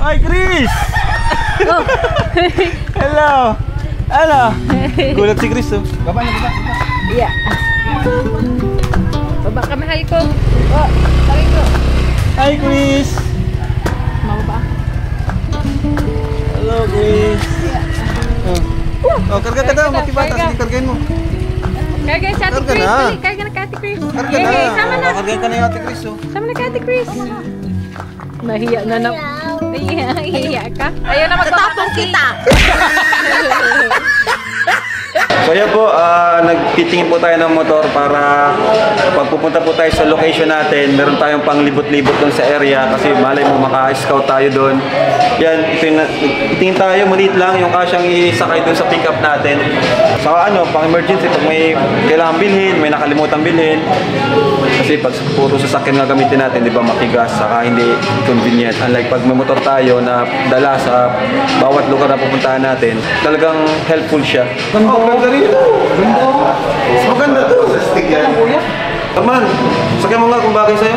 Hi, Chris! Hello! Hello! Gulat si Chris, oh. Baba na, baba. Yeah. Baba ka, mahal ko. Oh, sabi ko. Hi, Chris! Mababa. Hello, Chris! Oh, karga ka daw, matibata. Sige, kargain mo. Karga si Ate Chris. Karga na ka, Ate Chris. Karga na. Sama na. Kargain ka na yung Ate Chris, oh. Sama na ka, Ate Chris. Nahiya na na. Nahiya ka. Ayaw na magpapapong kita. So yan po, nagtitingin po tayo ng motor para pag pupunta po tayo sa location natin, meron tayong pang libot-libot doon sa area kasi malay mo maka-scout tayo doon. Yan, itingin tayo, maliit lang yung kasyang isakay doon sa pick-up natin. Saka ano, pang emergency, pag may kailangan bilhin, may nakalimutan bilhin. Kasi pag puro sasakyan nga gamitin natin, di ba, matigas, saka hindi convenient. Unlike pag may motor tayo na dala sa bawat lugar na pupuntahan natin, talagang helpful siya. Oh, ganda rin. Mas maganda to. Taman, sakyan mo nga kung bagay sa'yo.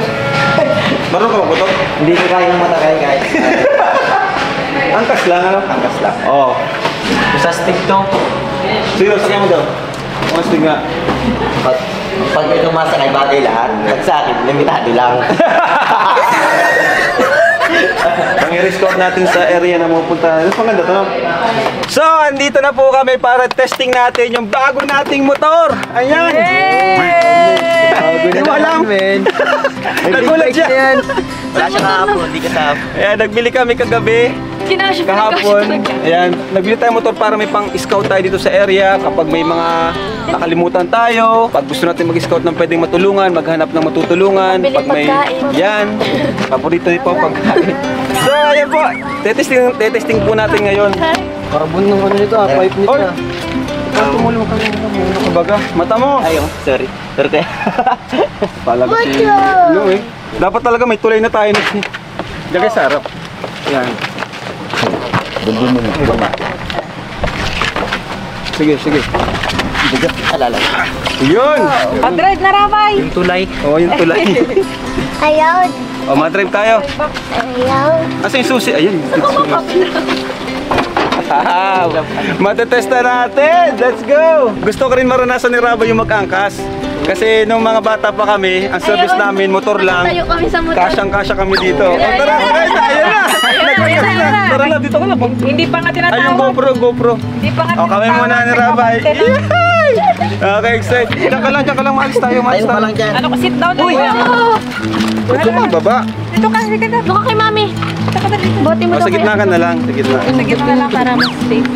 Marunong ka magbuto? Hindi ko kaya ng mata kahit. Angkas lang, ano? Angkas lang. Oo. Sa stick to. Sige, sakyan mo daw. Mas nga. Pag may tumasakay bagay lahat, pag sa akin, limitado lang. Ang i-rescout natin sa area na mapupunta. Mas maganda to, no? So, andito na po kami para testing natin yung bago nating motor. Ayan! Hindi mo alam. Nagulat siya. Wala siya kahapon, hindi kasama. Ayan, nagbili kami kagabi. Kahapon. Ayan, nagbili tayo motor para may pang-scout tayo dito sa area. Kapag may mga nakalimutan tayo, pag gusto natin mag-scout ng pwedeng matulungan, maghanap ng matutulungan. Pag may, yan, paborito niyo po pagkain. So, ayan po, tetesting po natin ngayon. Carbon ng ano nito, pipe nito. Oy! Tumulong ka na kabaga. Mata mo! Ayaw, sorry. Sorry kayo. Palaga si... Ano eh. Dapat talaga may tulay na tayo. Lagay sa harap. Yan. Bundun mo na. Sige, sige. Alala. Yun! Pag-drive na, Rabay! Yung tulay. Oo, yung tulay. Ayaw. O, madrive tayo. Ayaw. Asa yung susi? Ayun. Matetesta natin! Let's go! Gusto ko rin maranasan ni Raba yung mag-angkas. Kasi nung mga bata pa kami, ang service namin, motor lang. Tayo kami sa motor. Kasyang-kasya kami dito. O, tara, guys! Ayan na! Nag-ayos na! Tara na, dito ka na. Hindi pa nga tinatawag. Ay, yung GoPro. Hindi pa nga O, kami muna ni Rabay. Okay, excited. Diyan ka lang, maalis tayo. Ayaw pa lang dyan. Ano ko, sit down na. Uy! Huwag ka mababa. Dito ka, sige ka. Doon ka kay mami. Dito ka dito. Bote mo O, sa gitna ka na lang. Sa gitna. Sa gitna na lang para mas safe.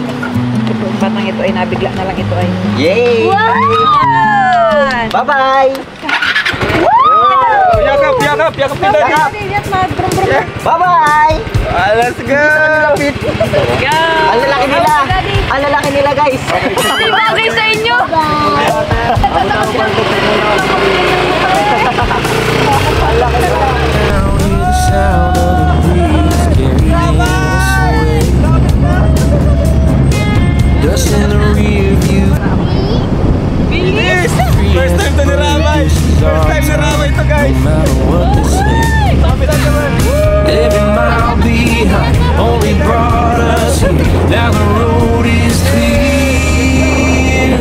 Ito, batang ito ay nabigla na lang ito ay. Yay! Yan! Bye-bye! Yakap ni Daddy. Bye-bye! Let's go! Yan! Ang lalaki nila! Ang lalaki nila, guys! Bagay sa inyo! Dust in the rear view. Bilis! First time to ni Rabay! First time ni Rabay ito, guys! No matter what they say, Sabi lang naman! every mile behind only brought us here. Now the road is clear.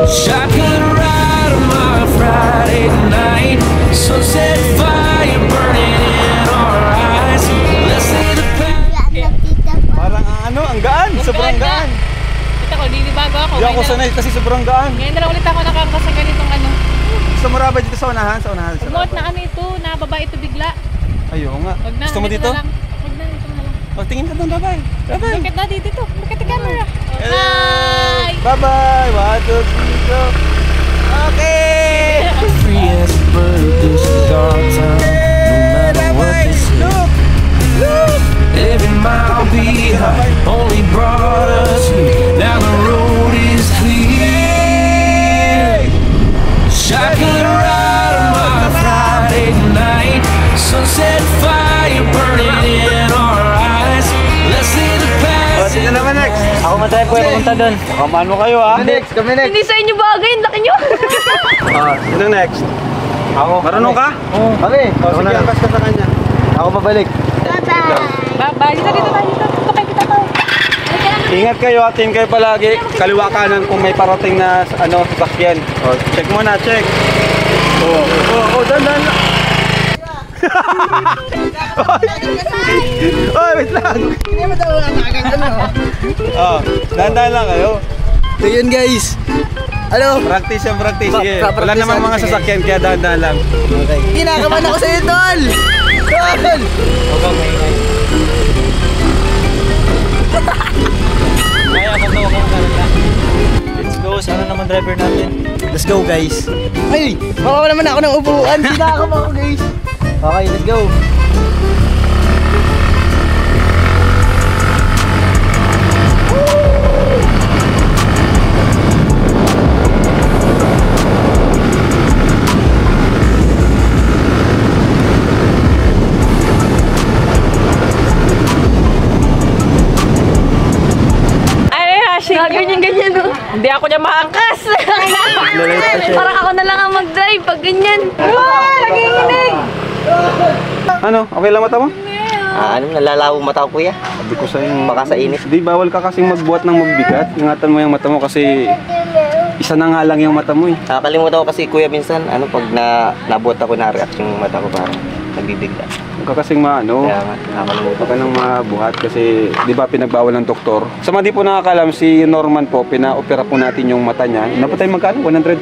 Shotgun ride on my Friday night. Sunset fire burning in our eyes. Let's say the past. Parang ang gaan! Sobrang gaan! Kita ko, bago ako. Hindi ako sanay kasi sobrang gaan. Ngayon na lang ulit ako nakakita sa ganitong ano. Gusto mo Rabay dito sa unahan? Sa unahan. Umuot na ano ito, nababa ito bigla. Ayaw nga. Wag na, Gusto mo dito? Wag na, ito na lang. O, tingin ka doon, Rabay. Rabay! Bakit na dito? Bakit ang camera? Hello! Hi! Bye-bye! 1, 2, 3, go! Okay! Free as a bird, this is our town. No matter what they say, Look! every mile behind only brought us here. Now the road is clear. Shotgun ride on my Friday night. Sunset fire burning in our eyes. Let's see the past. Sino naman next? Ako matry po yung pumunta doon. Kamaan mo kayo, ha? Kami next. Hindi sa inyo bagay, ang laki nyo. Sino next? Ako. Marunong ka? Oo. Kami. O, sige, angkas ka sa kanya. Ako mabalik. Baba, dito tayo. Dito kayo kita tayo. Ingat kayo, atin kayo palagi. Kaliwa kanan kung may parating na sasakyan. O, check mo na, check. Dan. Oy, wait lang. Hindi mo daw wala nakagano. Dahan-dahan lang kayo. So yun guys. Ano? Practice. Sige. Wala Practice namang mga natin, sasakyan, kaya dahan-dahan lang. Okay. Kinakabahan ako sa iyo, tol! Tol! Let's go, sana naman driver natin. Let's go guys. Ay! Makawa naman ako ng upuan. Kinakabahan ako guys. Okay, let's go. Ganyan, no? Hindi ako niya maangkas. Parang ako na lang ang mag-drive pag ganyan. Nagiginig. Ano? Okay lang mata mo? Nalalawo mata ko kuya. Sabi ko sa'yo. Baka sa init. Di, bawal ka kasing magbuhat ng magbigat. Ingatan mo yung mata mo kasi isa na nga lang yung mata mo eh. Nakakalimutan ko kasi kuya minsan, pag nabuhat ako na-react yung mata ko parang nagbibigla. Huwag ka kasing Kaya nga, nakakalimutan. Huwag ka nang mabuhat kasi di ba pinagbawal ng doktor. Sa mga di po nakakalam, si Norman po, pina-opera po natin yung mata niya. Napatay magkano? 100?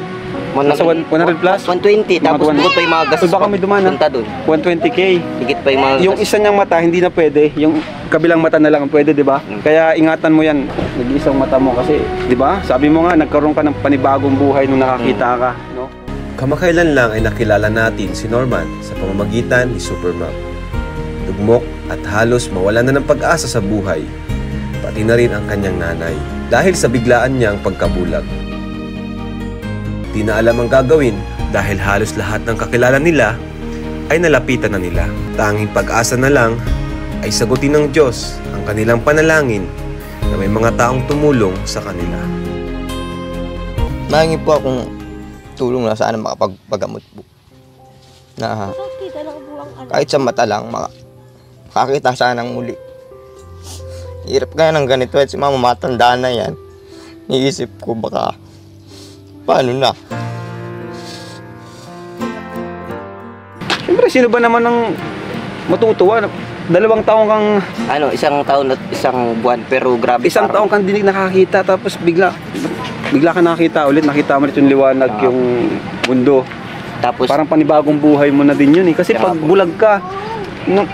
Nasa 100 plus? 120, tapos bukod pa yung mga gastos. Baka may dumaan, punta doon. 120k. Higit pa yung mga Yung isa niyang mata, hindi na pwede. Yung kabilang mata na lang ang pwede, di ba? Kaya ingatan mo yan. Nag-iisang mata mo kasi, di ba? Sabi mo nga, nagkaroon ka ng panibagong buhay nung nakakita ka. No? Kamakailan lang ay nakilala natin si Norman sa pamamagitan ni Supermom. Lugmok at halos mawala na ng pag-asa sa buhay, pati na rin ang kanyang nanay dahil sa biglaan niyang pagkabulag. Di na alam ang gagawin dahil halos lahat ng kakilala nila ay nalapitan na nila. Tanging pag-asa na lang ay sagutin ng Diyos ang kanilang panalangin na may mga taong tumulong sa kanila. Mahingi po akong tulong na sana makapagpagamot po. Na kahit sa mata lang, makakita sana ng muli. Hirap kaya ng ganito at si mama matanda na yan. Iisip ko baka, paano na? Siyempre, sino ba naman ang matutuwa? 2 taon kang... isang taon at isang buwan pero grabe. Isang taon kang dinig nakakita tapos bigla ka nakakita ulit, nakita mo ulit yung liwanag, yung mundo. Tapos Parang panibagong buhay mo na din yun eh. Kasi pag bulag ka,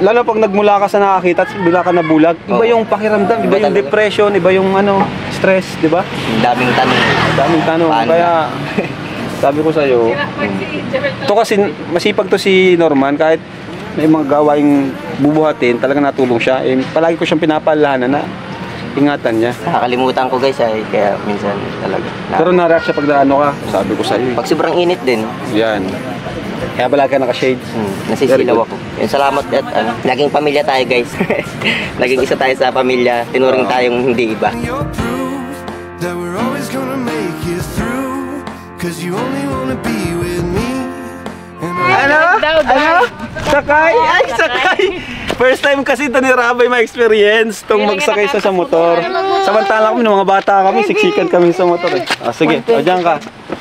lalo pag nagmula ka sa nakakita at bigla ka na bulag, iba yung pakiramdam, iba yung depression, iba yung stress, di ba? daming tanong. Daming tanong. Paano? Kaya sabi ko sa'yo, to kasi masipag to si Norman, kahit may mga gawaing bubuhatin, talaga natulong siya. Palagi ko siyang pinapaalala na ingatan niya. Nakakalimutan ko guys kaya minsan talaga. Pero na-react siya pag naano ka, sabi ko sa'yo. Pag sobrang init din, Yan. Kaya palagi ka naka-shades. nasisilaw ako. Salamat at naging pamilya tayo guys. Naging isa tayo sa pamilya, tinuring tayong hindi iba. You're proof that we're always gonna make it through, 'cause you only wanna be with me. Ano? Sakay? Ay, sakay! First time kasi ito ni Rabay ma-experience itong magsakay sa motor. Samantala kami, nung mga bata kami, siksikan kami sa motor eh. Sige, o dyan ka.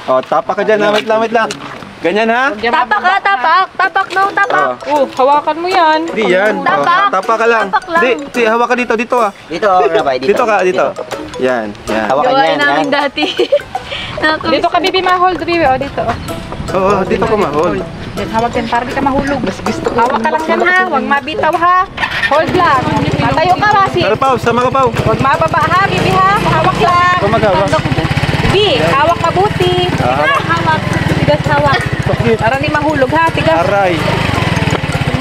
O, tapak ka dyan, wait lang. Ganyan ha? Tapak ka, tapak. Tapak no, tapak. Hawakan mo yan. Di yan. Tapak. Tapak ka lang. Tapak lang. Di, hawakan dito ah. Dito, Rabay, Dito ka, dito. Yan. Hawakan Gawain yan. namin dati. Dito ka, bibi, ma-hold, bibi. O, dito. Oo, dito ka ma-hold. Hawak yan, para di ka mahulog. Hawak ka lang yan, ha. Huwag mabitaw, ha. Hold lang. Matayo ka, Rasi. Tara, Pao, sama ka, Pao. Huwag mababa, ha, bibi, ha. Hawak lang. Kumagawa. Bibi, hawak mabuti. Hawak. Tigas hawak. Para di mahulog, ha. Tigas. Aray.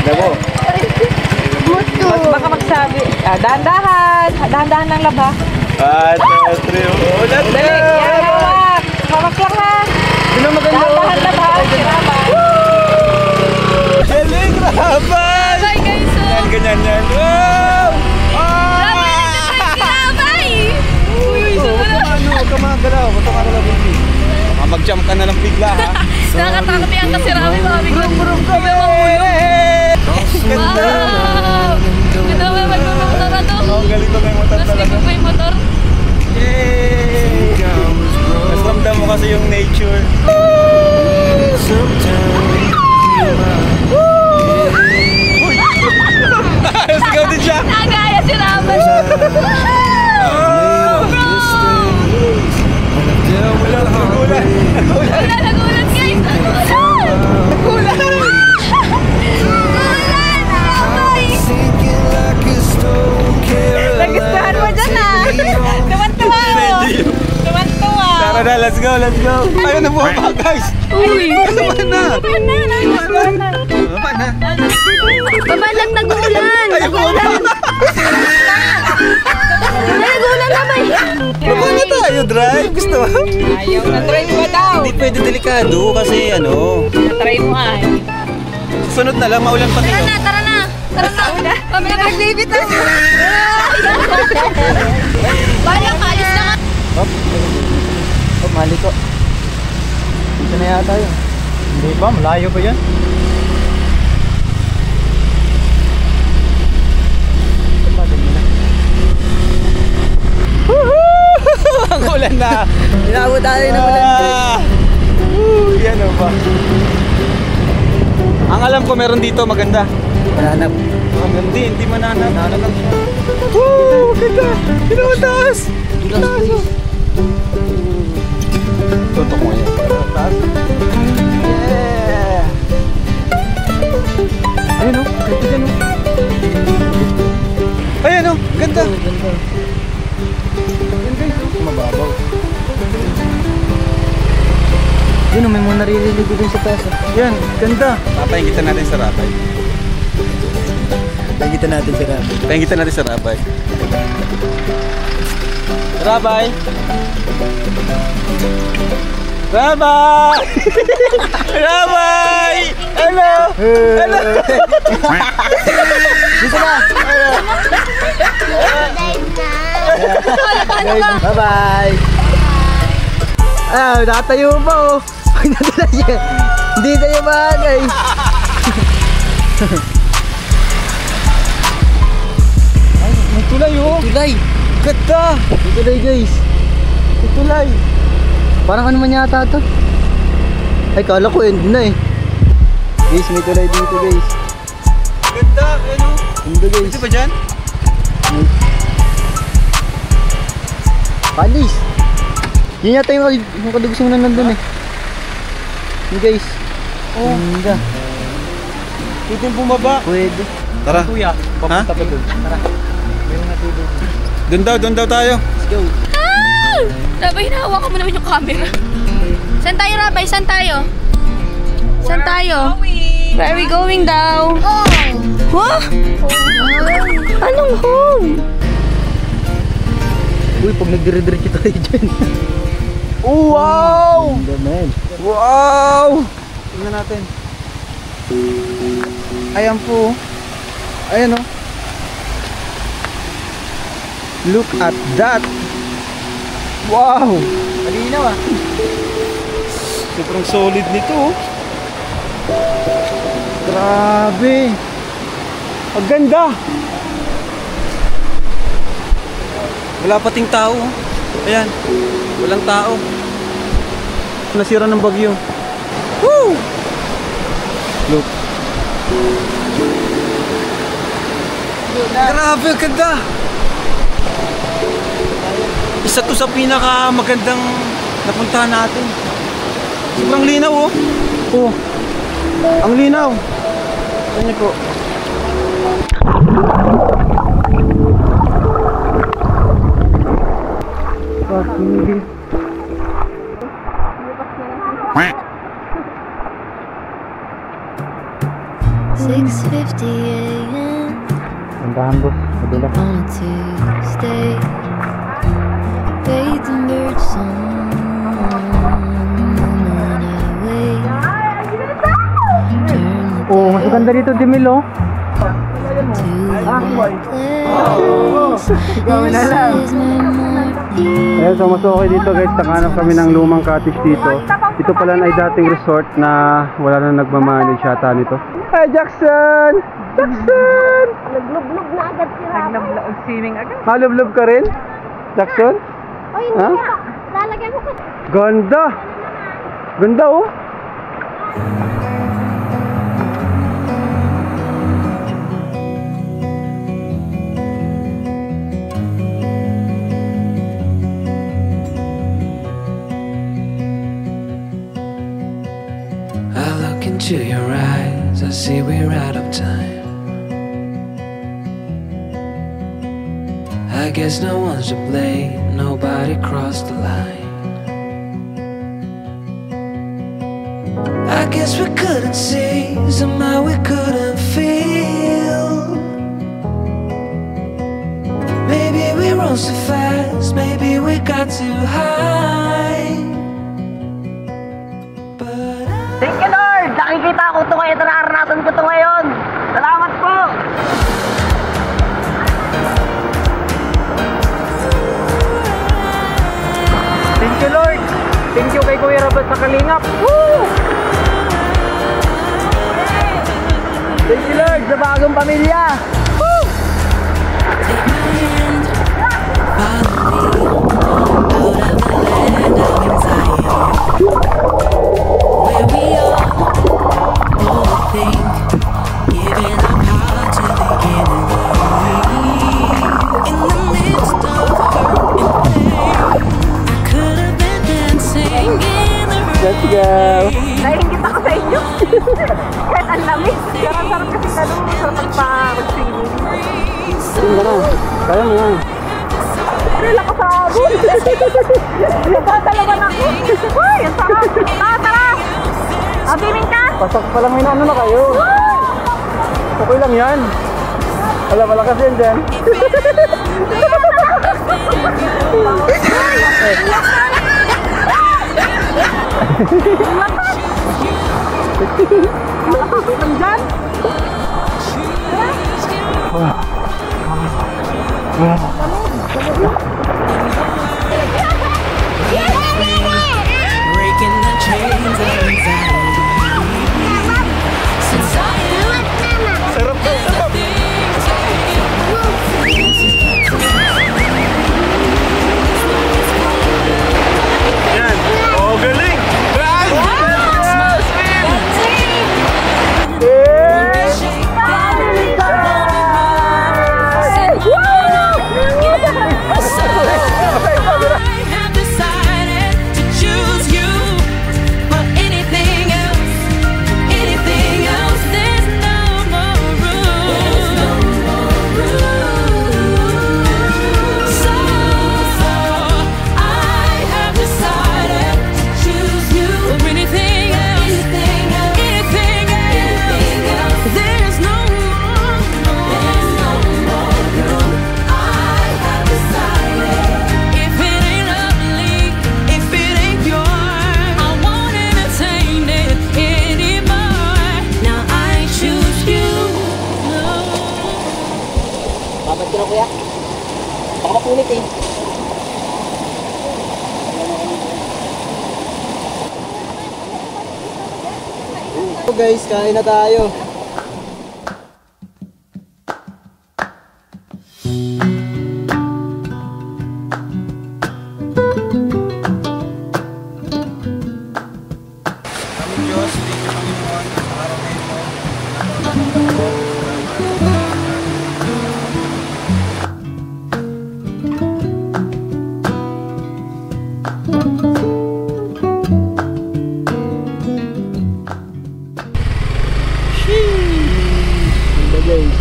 Dabo. Mas baka magsabi. Dahan-dahan. Dahan-dahan lang lab, ha. 1, 2, 3. Oh, let's go! Dali. Yan, hawak. Hawak lang, ha. Sino maganda? Dahan-dahan lab, ha. Sirabay. Galing, Rabay! Bye guys. Ganyan. Wow! Bye. Uy, Huwag ka magalaw. Mag-jump ka na lang bigla, ha? Nakakatakot yan kasi rami mga go, let's go. Ayaw na bumaba, guys. Uy! Baba na. Baba na. Baba lang, nag-uulan. Nag-uulan. Nag-uulan na ba? Baba na tayo, drive. Gusto mo? Ayaw na try mo daw. Hindi pwede delikado kasi ano. Try mo ay. Susunod na lang, maulan pa Tara dito. na, tara na. Tara na. Kami na nag-David na. Balang, alis na nga. Oh, mali ko. Dito na yata yun. Hindi ba? Malayo pa yan. Ang ulan na. Inabot tayo ng ulan. Yan o ba? Ang alam ko meron dito maganda. Mananap. Hindi mananap. Mananap siya. Woo! Ganda! Pinamataas! Taas o. Tutok mo yan. Taas. Yeah! Ayun o. Ganda dyan o. Ayun o. Ganda. Ganda. Mababaw. Yun o, may mga naririnig dun sa taas. Yan, ganda. Papahingitan natin sa Rabay. Nakikita natin si Rabi. Pahingitan natin sa Rabay. Rabay! Rabay! Rabay! Hello! Hello! Dito na! Bye-bye! Ah, nakatayo pa oh! Pag natala siya, hindi tayo bagay! Ay, may tulay oh! Tulay! Ganda! May tulay guys! May tulay! Parang ano man yata to? Ay, kala ko end na eh. Guys, may tulay dito guys. Ganda! Ano? Ganda guys. Ito ba dyan? Palis! Yun yata yung kadugsungan na nandun eh. Yun guys. Oh. Ganda. Pwede bumaba. Pwede. Tara. Kuya, papunta pa dun. Tara. Meron na dito. Doon daw tayo. Let's go. Rabay, hinahawakan mo naman yung camera. Saan tayo, Rabay? Saan tayo? Saan tayo? Where are we going daw? Huh? Anong home? Uy, pag nagdire-diretso tayo dyan. Oh, wow! Ganda man. Wow! Tingnan natin. Ayan po. Ayan oh. Look at that. Wow! Malinaw ah. Sobrang solid nito oh. Grabe. Ang ganda. Wala pating tao oh. Ayan. Walang tao. Nasira ng bagyo. Woo! Look. Grabe, ang ganda. Isa to sa pinaka magandang napuntahan natin. Sobrang linaw oh. Oh. Ang linaw. Tingnan niyo po. Hindi. 6:50 a.m. Tandahan boss. Madulas. on a Tuesday. Bathed in bird song. Moment I wait. Turn the Oh, mas maganda dito, Jemil oh. to the place. This is my morning. Ayan, so mas okay dito guys, nakahanap kami ng lumang cottage dito. Ito pala ay dating resort na wala na nagmamanage yata nito. Hi Jackson! Jackson! Naglublog na agad si Rabay. Naglablog swimming agad. Halublob ka rin? Jackson? O hindi Ha? ka. Lalagyan ko ka. Ganda! Ganda oh! I look into your eyes, I see we're out of time. I guess no one's to blame, nobody crossed the line. guess we couldn't see, somehow we couldn't feel. Maybe we rose too fast, maybe we got too high. Thank you, Lord! Nakikita ko ito ngayon, nararanasan ko ito ngayon. Salamat po! Thank you, Lord! Thank you kay Kuya Robert sa Kalingap. Woo! Thank you, Lord, sa bagong pamilya. Woo! Let's go! Nainggit ako sa inyo. Kahit ang lamig. Pero ang sarap kasi kalong. Sarap magpa-swimming. Tingnan na. Kaya mo yan. Rila ko sa abon. Nagdadalaman ako. Uy, ang sarap. Tara, tara. Swimming ka? Pasok pa lang, may naano na kayo. Okay lang yan. Wala, malakas yan dyan. Nandyan? Breaking the chains of anxiety. Since I am sarap. Yan. Oh, galing! So guys, kain na tayo.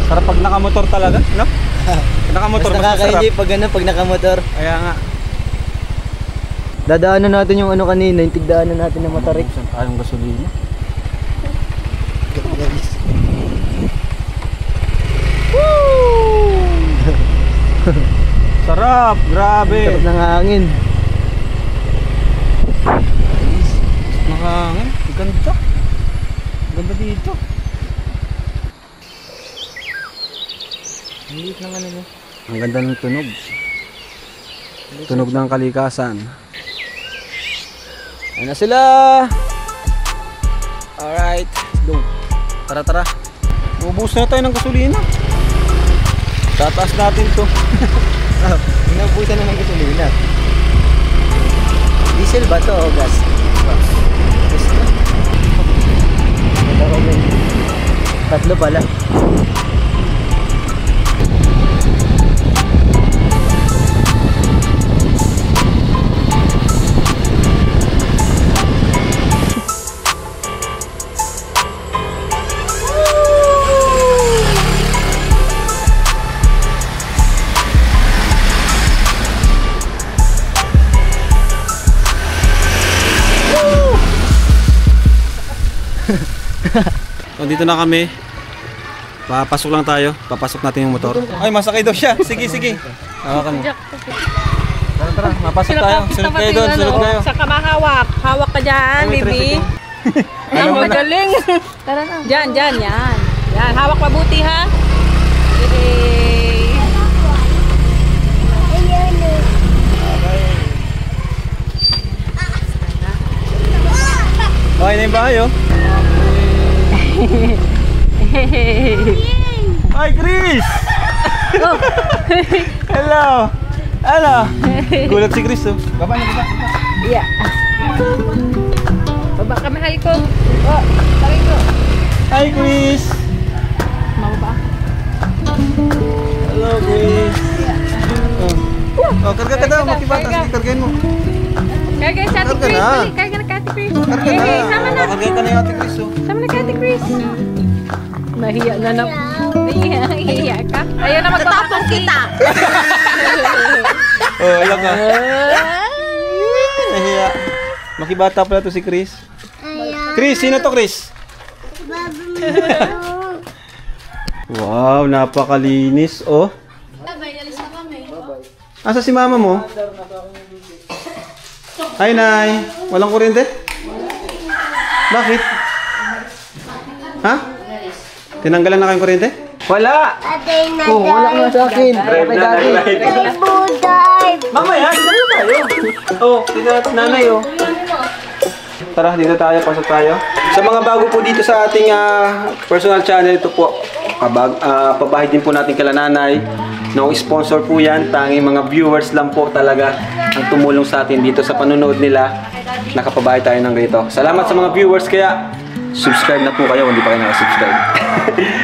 Sarap pag nakamotor talaga, no? Nakamotor, mas nakaka-enjoy pag ano, pag nakamotor. Kaya nga. Dadaanan natin yung ano kanina, yung tigdaanan natin ng Matarik. Saan tayong gasolina? Sarap, grabe. Sarap ng hangin. Nakangin, ganda. Ganda dito. Ang liit ng ano mo. Ang ganda ng tunog. Tunog ng kalikasan. Ano sila? Alright, go. Tara, tara. Ubus na tayo ng gasolina. Tataas natin to. Inabutan na ng gasolina. Diesel ba to o gas? Tatlo pala. So, dito na kami. Papasok lang tayo. Papasok natin yung motor. Ay, masakay daw siya. Sige, sige. Hawakan mo. Tara, tara. Mapasok tayo. Sunod kayo doon. Sunod kayo. Saka mahawak. Hawak ka dyan, baby. Ang magaling. Tara na. Dyan, dyan, yan. Yan, hawak mabuti ha. Yay. Okay na yung bahay, oh. Hi, Chris! Hello! Hello! Gulat si Chris, oh. Baba na, baba. Yeah. Baba ka, mahal ko. Oh, tabi ko. Hi, Chris! Mababa. Hello, Chris! Oh, karga ka daw. Makibata. Sige, kargain mo. Karga si Ate Chris. Dali, karga na ka, Ate Chris. Hey, sama na. Kargain ka na yung Ate Chris, oh. Sama na ka, Ate Chris. Nahiya na na. Nahiya ka. Ayaw na magtatapong kita. Oh, alam ka. Nahiya. Makibata pala to si Chris. Chris, sino to, Chris? Wow, napakalinis, oh. Asa si mama mo? Hi, Nay. Walang kuryente? Bakit? Ha? Tinanggalan na kayong kuryente? Wala! Oh, wala nga sa akin. Drive na, drive. Mamaya, dito na tayo. Oh, dito natin nanay, oh. Tara, dito tayo, pasok tayo. Sa mga bago po dito sa ating personal channel, ito po, pabahay din po natin kila nanay. No sponsor po yan, tanging mga viewers lang po talaga ang tumulong sa atin dito sa panonood nila. Nakapabahay tayo ng ganito. Salamat sa mga viewers, kaya subscribe na po kayo kung hindi pa kayo nakasubscribe.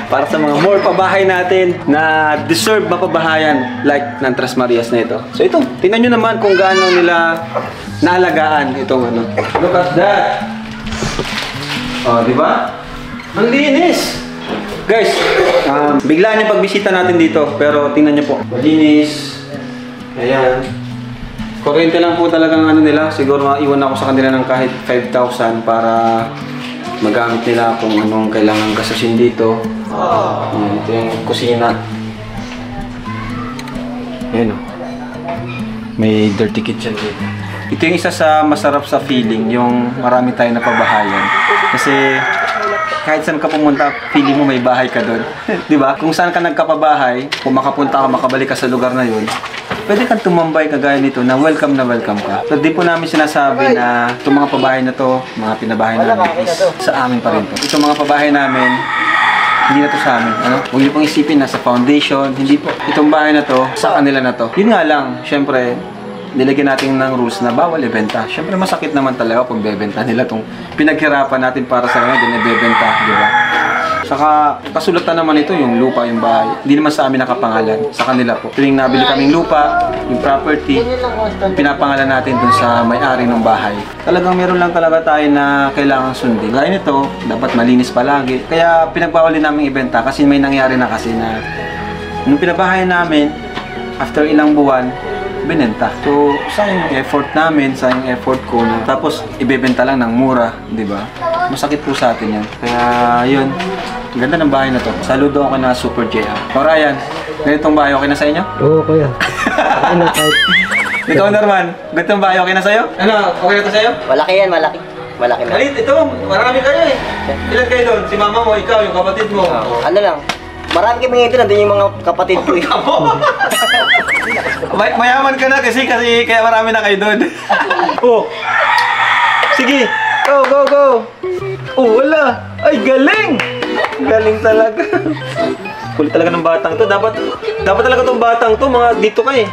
Para sa mga more pabahay natin na deserve mapabahayan like ng Tres Marias na ito. So ito, tingnan nyo naman kung gaano nila naalagaan itong ano. Look at that! Oh, di ba? Ang linis! Guys, biglaan yung pagbisita natin dito, pero tingnan nyo po. Malinis. Ayan. Kuryente lang po talagang ano nila. Siguro maiwan ako sa kanila ng kahit 5,000 para magamit nila kung anong kailangan gastusin dito. Ito yung kusina. Ayan o. May dirty kitchen dito. Ito yung isa sa masarap sa feeling, yung marami tayong napabahayan. Kasi kahit saan ka pumunta, feeling mo may bahay ka doon. Di ba? Kung saan ka nagkapabahay, kung makapunta ka, makabalik ka sa lugar na yun, pwede kang tumambay kagaya nito na welcome ka. So di po namin sinasabi na itong mga pabahay na to, mga pinabahay namin is sa amin pa rin to. Itong mga pabahay namin, hindi na to sa amin. Ano? Huwag niyo pong isipin na sa foundation, hindi po. Itong bahay na to, sa kanila na to. Yun nga lang, syempre, nilagyan natin ng rules na bawal ibenta. Syempre masakit naman talaga pag bebenta nila itong pinaghirapan natin para sa kanila, din ibebenta, di ba? Saka kasulatan naman ito yung lupa, yung bahay. Hindi naman sa amin nakapangalan, sa kanila po. Tuwing nabili kaming lupa, yung property, pinapangalan natin dun sa may-ari ng bahay. Talagang meron lang talaga tayo na kailangan sundin. Gaya nito, dapat malinis palagi. Kaya pinagbawal din namin ibenta kasi may nangyari na kasi na nung pinabahay namin, after ilang buwan, binenta. So, sayang yung effort namin, sayang yung effort ko na tapos ibebenta lang ng mura, di ba? Masakit po sa atin yan. Kaya, yun. Ganda ng bahay na to. Saludo ako na Super JR. O Ryan, ganitong bahay okay na sa inyo? Oo, kuya. Okay na kahit. Ikaw, Norman, ganitong bahay okay na sa'yo? Ano, okay na to sa'yo? Malaki yan, malaki. Malaki na. Malit, ito, marami kayo eh. Ilan kayo doon? Si mama mo, ikaw, yung kapatid mo. Ano lang, marami kami ngayon doon, nandun yung mga kapatid ko. Mayaman ka na kasi kaya marami na kayo doon. Oh. Sige. Go. Oh, wala. Ay, galing. Galing talaga. Kulit talaga ng batang to. Dapat talaga tong batang to, mga dito ka eh.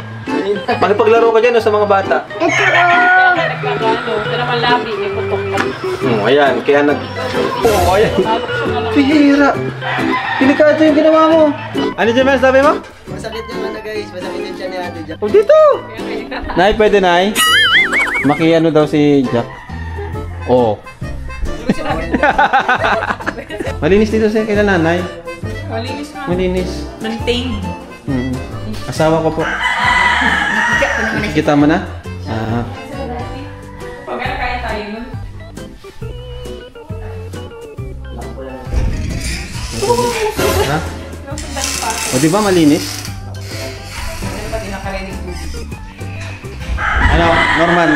Makipaglaro ka dyan sa mga bata. Ayan, kaya ayan. Pihira. Delikado yung ginawa mo. Ano dyan, man? Sabi mo? Masakit yung ano guys, masakit yung tiyan ni Ate Jack. Oh, dito! Nay, pwede, Nay? Maki-ano daw si Jack? Oh. Malinis dito siya kay nanay. Malinis na. Malinis. Maintain. Asawa ko po. Kita mo na? Pag kaya tayo nun. Ha? O di ba malinis? Ano, Norman?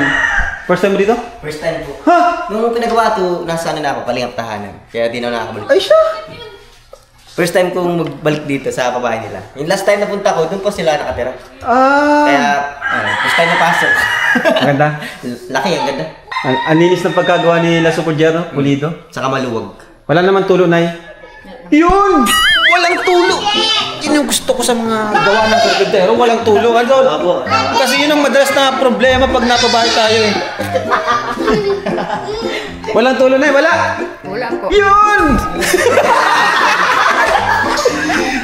First time mo dito? First time po. Ha? Nung pinagawa to, nasa ano na ako, Palingap Tahanan. Kaya di na nakakabalik. Ay siya! First time kong magbalik dito sa pabahay nila. Yung last time na punta ko, doon po sila nakatira. Ah! Kaya, first time na pasok. Ang ganda. Laki, ang ganda. Ang linis ng pagkagawa ni La Supergero, pulido. Tsaka maluwag. Wala naman tulo, Nay. Yun! Walang tulo! Yun yung gusto ko sa mga gawa ng karpentero. Walang tulo, Adol. Kasi yun ang madalas na problema pag napabahay tayo eh. Walang tulo, Nay. Wala! Wala ko. Yun!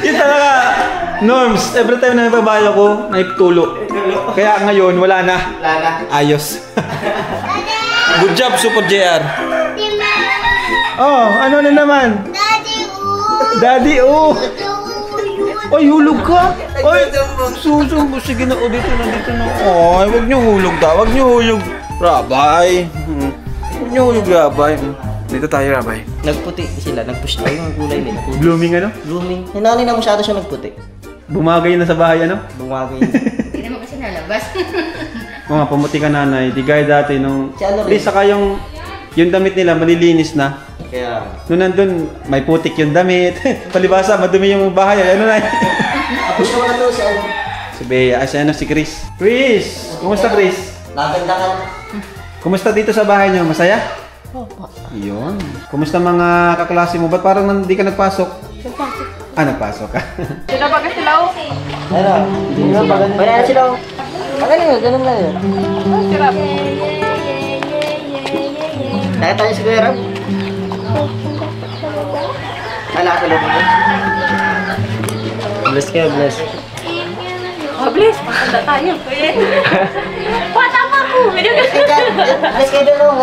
Yun talaga. Norms, every time na napabahay ako, may tulo. Kaya ngayon, wala na. Wala na. Ayos. Good job, Super JR. Oh, ano na naman? Daddy, oh! Ay, hulog ka! Ay, susunod. Sige na, dito na. Ay, wag niyo hulog daw. Wag niyo hulog, Rabay. Wag niyo hulog, Rabay. Dito tayo, Rabay. Nagputi sila, nagpush tayo yung kulay nila. Blooming ano? Blooming. Hinali na masyado siya nagputi. Bumagay na sa bahay ano? Bumagay. Hindi naman kasi nalabas. Oo nga, pamuti ka nanay. Di gaya dati nung... Si ano Di rin? saka yung damit nila, malilinis na. Kaya... Nung nandun, may putik yung damit. Palibasa, madumi yung bahay. Ano na? Tapos naman na to si ano? Si Bea. Ay, si ano, si Chris. Chris! Kumusta, Chris? Naganda ka. Kumusta dito sa bahay niyo? Masaya? Opo. Yun. Kumusta mga kaklase mo? Ba't parang hindi ka nagpasok? Nagpasok. Ah, nagpasok ka. Sila ba kasi lao? Ano? Hindi na pa ganun. Wala na sila. Magaling yun, ganun lang yun. Sarap. Nakita niyo si Kuya Rob? Ala, ako lang yun. Bless kayo, bless. Oh, please. Maganda tayo. Pata pa ako. Bless kayo doon, oh.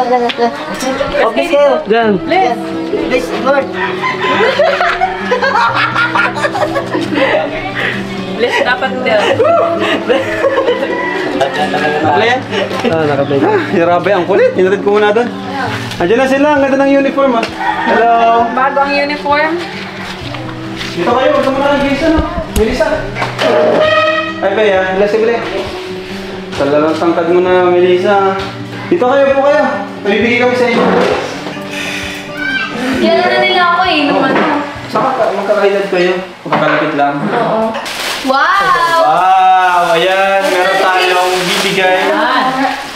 Oh, bless kayo. Diyan. Bless. Bless, Lord. Bless dapat din. Play? Ah, nakaplay. Hirabay, ang kulit. Hinatid ko muna doon. Andiyan na sila. Ang ganda ng uniform, ah. Hello. Bago ang uniform. Dito kayo. Gusto mo na ng Jason, no? Melissa. Ay, Bea. Bless si Bea. Talagang tangkad mo na, Melissa. Dito kayo po kayo. Pabibigay kami sa inyo. Yan na nila ako eh, nung ano. Saka magkakaedad kayo. Magkakalapit lang. Oo. Wow! Wow! Ayan. Meron tayong bibigay.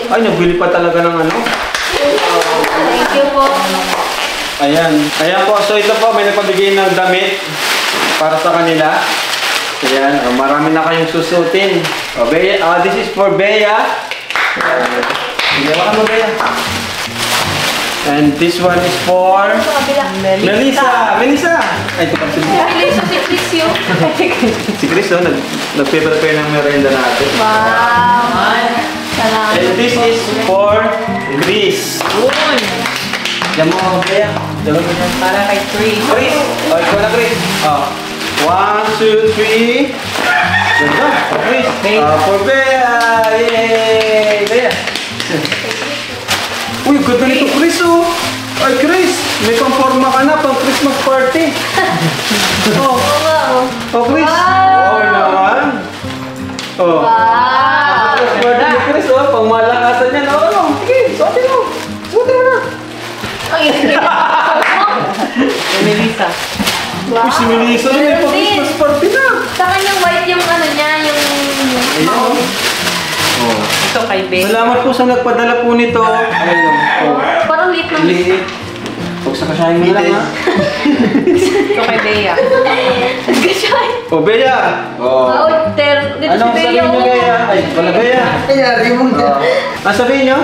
Ay, nagbili pa talaga ng ano. Thank you po. Ayan. Ayan po. So ito po, may nagpabigay ng damit para sa kanila. Ayan. Marami na kayong susutin. Bea, this is for Bea. Ginawa ka mo, Bea. And this one is for Melissa. Melissa! Ay, ito pa si Please, si Chris yun. Si Chris, oh, nag-prepare ng merienda natin. Wow! Salamat. And this is for Chris. Diyan mo, Bea. Diyan mo dyan. Para kay Chris. Chris! Oh, ikaw na, Chris. Oh. 1, 2, 3. Ganda. For Chris. For Bea. Yay! Bea. Uy, ganda nito, Chris, oh. Ay, Chris. May pang-forma ka na pang Christmas party. Oh. Oh, Chris. Oh, naman. Oh. Wow! Christmas party ni Chris, oh. Pang-malakasan yan. Oh, no. Sige, suotin mo. Suotin mo na. Ay, Melissa. Uy, si Melissa na may pang-Christmas party na. sa kanyang white yung ano niya, yung... Ayun. Oh. Ito kay Bea. Salamat po sa nagpadala po nito. Ayun. Oh. Parang liit lang. Liit. Huwag sa kasahin mo lang, ha? Ito kay Bea. Oh, Bea! Oh. Wow, dito Anong si sabihin Bea. nyo, Bea? Ay, wala Bea. Ayari mo na. Ang sabihin nyo?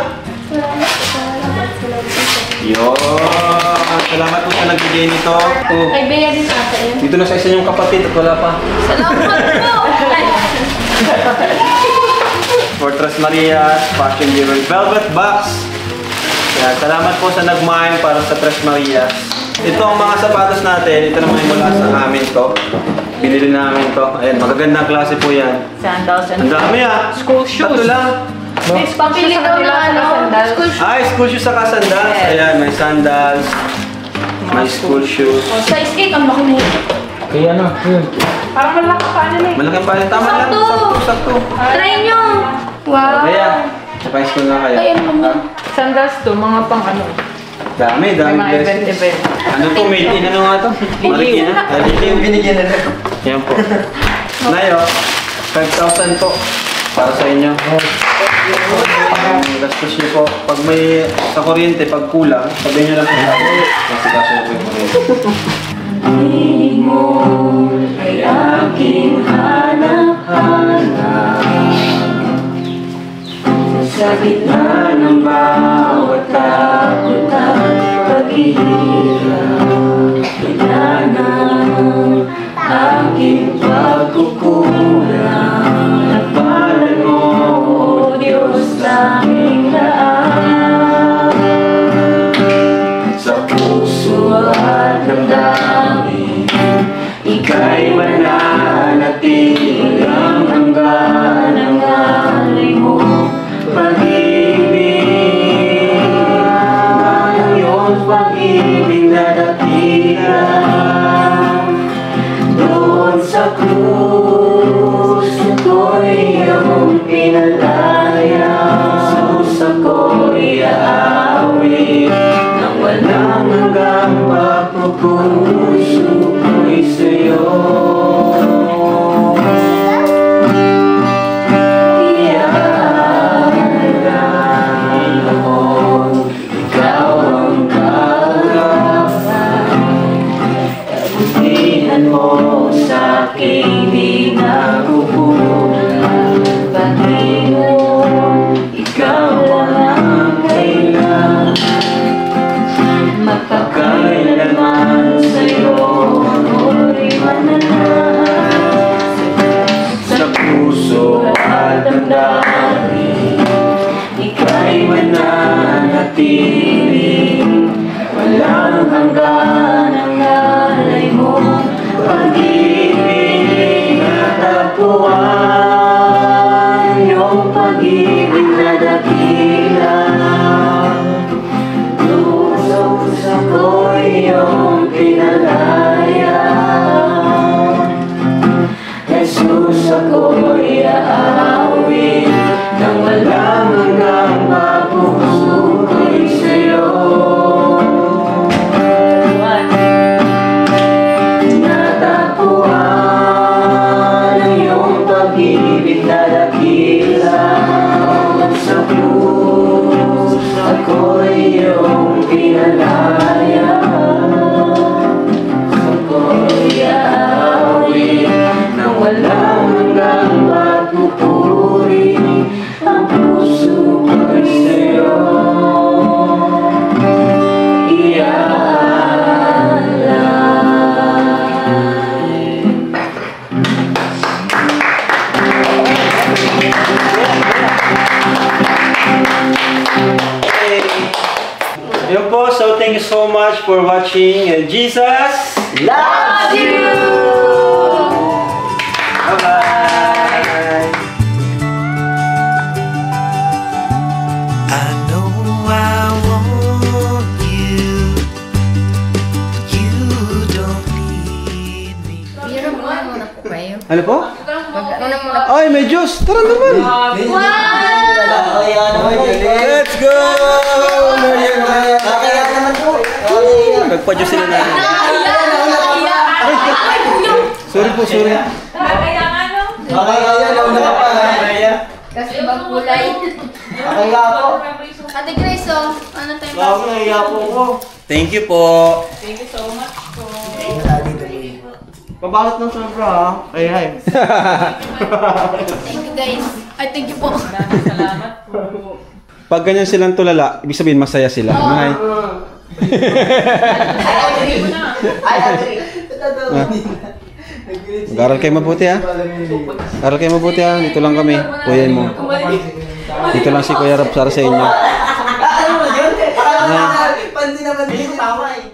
Yun. Salamat po sa nagbigay nito. Oh. Kay Bea din ata yun. Dito na sa isa niyong kapatid at wala pa. Salamat po! Fortress Maria's Fashion Jewelry Velvet Box. Kaya salamat po sa nagmahal para sa Tres Marias. Ito ang mga sapatos natin. Ito naman yung mula sa amin to. Binili namin to. Ayan, magagandang klase po yan. Sandals and... Ang dami ah. School shoes. Tatlo lang. Miss, Pili daw na ano, sandals. school shoes. Ay, school shoes saka sandals. Yes. Ayan, may sandals. High school shoes. Oh, size 8, ang laki na yun. Kaya na, yun. Parang malaki pa ano eh. Malaki pa. Tama lang. Sakto. Try nyo. Wow. Kaya, sa high school na kayo. Ay, ano ba? Sandals to, mga pang ano. Dami May mga blessings. event. Ano to? Made in ano nga to? Marikina? Yung binigyan na lang. Yan po. Nayo, 5,000 po. Para sa inyo. Gastos niyo po. Pag may sa kuryente, pag kulang, sabihin niyo lang po. Kasi kaso na po yung kuryente. Ay aking hanap-hanap sa gitna ng bawat takot at paghihirap. Gitna ng aking pagkukulang, nagpalan mo, O Diyos, sa aking daan. Sa puso at damdamin, ika'y mananatili hanggang ang alay mo. Pag-ibig, ang iyong pag-ibig na dakila. Doon sa krus, ako'y iyong pinalaya. Sa ako'y aawit nang walang hanggang pagpupuso ko'y sa'yo. Mo sa aking di nakukulang, Panginoon, ikaw ang kailangan. Magpakailanman sa'yo ako'y mananahan. Sa puso at damdamin, ika'y mananatili. Walang hanggan ang alay mo. Pag-ibig na tapuan, yung pag-ibig na dakila. Puso ko'y iyong pinalaya. Jesus, ako'y aawit nang walang hanggang pagpuso ko'y sa'yo. Pag-ibig na dakila. Sa krus, ako'y iyong pinalaya. Ako'y aawit nang walang hanggang pagpupuri. Ang puso ko'y sa'yo Yun po, so thank you so much for watching and Jesus Loves you! Bye-bye! I know I want you, but you don't need me. Muna po kayo. Ano po? Una muna. Ay, may Diyos! Tara naman! Let's go! Kaya naman po. Nagpa-Diyos sila na. Sorry po, sorry. Kaya nauna ka pa. Kasi ibang kulay. Kaya po. Ate Grace, oh. Ano tayo ba? Bago na iya po ko. Thank you po. Thank you so much po. Pabalot ng sobra ha. Ay. Thank you guys. Ay, thank you po. Maraming salamat po. Pag ganyan silang tulala, ibig sabihin masaya sila. Ay. Mag-aral kayo mabuti ha. Aral kayo mabuti ha. Dito lang kami. Kuya mo. Dito lang si Kuya Rap para sa inyo. Pansin naman din tama eh.